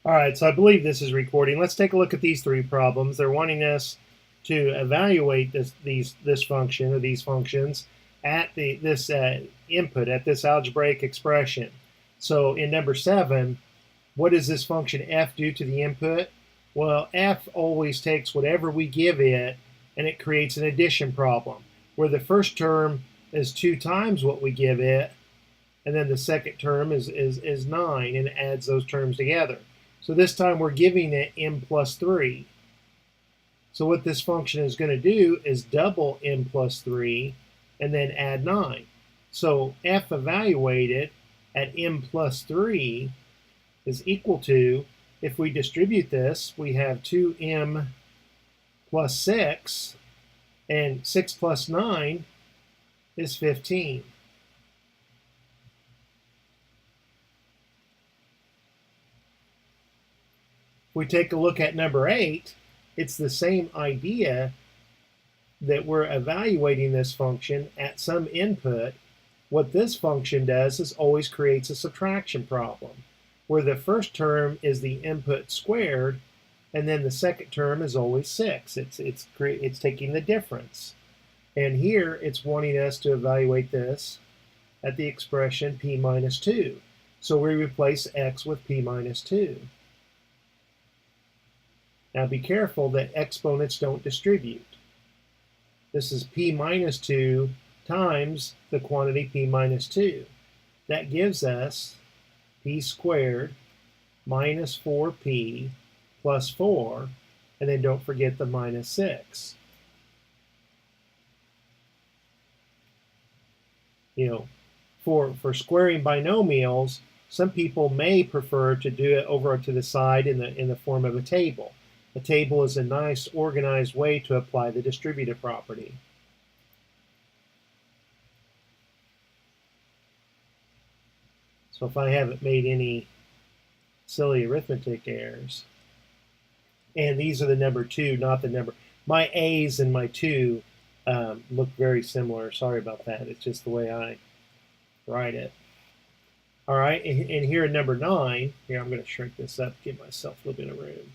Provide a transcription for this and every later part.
All right, so I believe this is recording. Let's take a look at these three problems. They're wanting us to evaluate this function or these functions at this input, at this algebraic expression. So in number 7, what does this function f do to the input? Well, f always takes whatever we give it and it creates an addition problem where the first term is 2 times what we give it, and then the second term is 9 and adds those terms together. So this time we're giving it m plus 3. So what this function is going to do is double m plus 3 and then add 9. So f evaluated at m plus 3 is equal to, if we distribute this, we have 2m plus 6, and 6 plus 9 is 15. If we take a look at number 8, it's the same idea that we're evaluating this function at some input. What this function does is always creates a subtraction problem, where the first term is the input squared, and then the second term is always 6. It's taking the difference. And here it's wanting us to evaluate this at the expression p minus 2. So we replace x with p minus 2. Now be careful that exponents don't distribute. This is p minus 2 times the quantity p minus 2. That gives us p squared minus 4p plus 4, and then don't forget the minus 6. For squaring binomials, some people may prefer to do it over to the side in the form of a table. A table is a nice organized way to apply the distributive property. So if I haven't made any silly arithmetic errors, and these are the number 2, not the number. My A's and my 2 look very similar. Sorry about that. It's just the way I write it. All right, and here in number 9, here I'm going to shrink this up, give myself a little bit of room.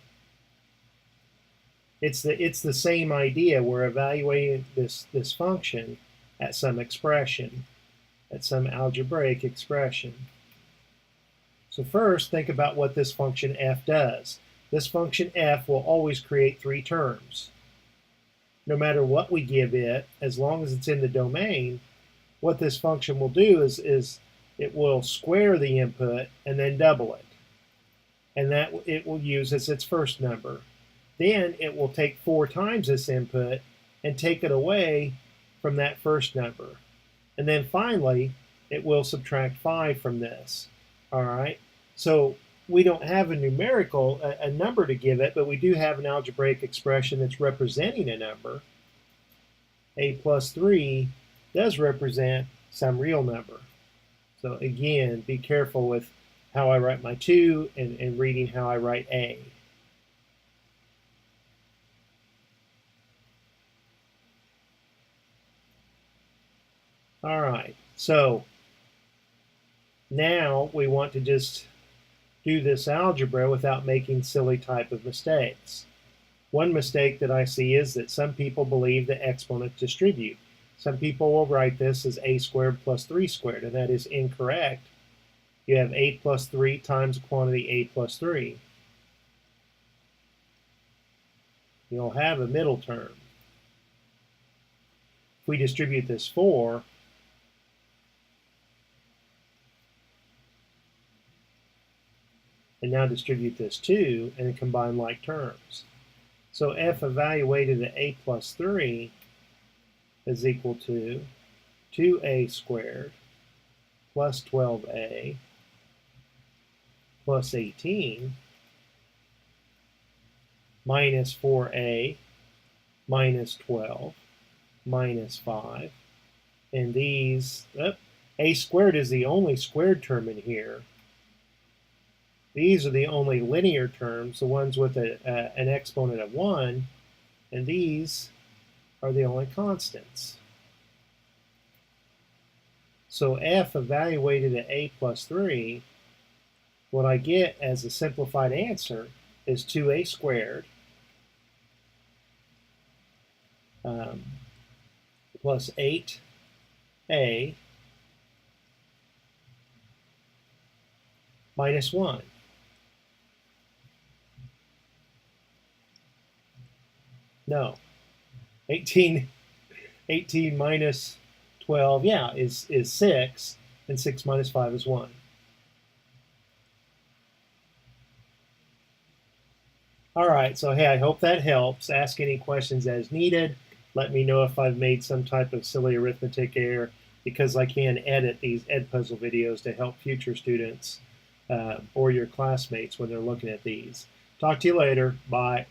It's the same idea. We're evaluating this function at some expression, at some algebraic expression. So first, think about what this function f does. This function f will always create 3 terms. No matter what we give it, as long as it's in the domain, what this function will do is it will square the input and then double it. And that it will use as its first number. Then it will take 4 times this input and take it away from that first number. And then finally, it will subtract 5 from this. All right? So we don't have a numerical, a number to give it, but we do have an algebraic expression that's representing a number. A plus 3 does represent some real number. So again, be careful with how I write my 2 and reading how I write A. All right, so now we want to just do this algebra without making silly type of mistakes. One mistake that I see is that some people believe that exponents distribute. Some people will write this as a squared plus 3 squared, and that is incorrect. You have a plus 3 times the quantity a plus 3. You'll have a middle term. If we distribute this 4, and now distribute this 2 and combine like terms. So f evaluated at a plus 3 is equal to 2a squared plus 12a plus 18 minus 4a minus 12 minus 5. And these, a squared is the only squared term in here. These are the only linear terms, the ones with an exponent of 1, and these are the only constants. So f evaluated at a plus 3 what I get as a simplified answer is 2a squared plus 8a minus 1. No, 18 minus 12, yeah, is 6, and 6 minus 5 is 1. All right, so hey, I hope that helps. Ask any questions as needed. Let me know if I've made some type of silly arithmetic error, because I can edit these Edpuzzle videos to help future students or your classmates when they're looking at these. Talk to you later. Bye.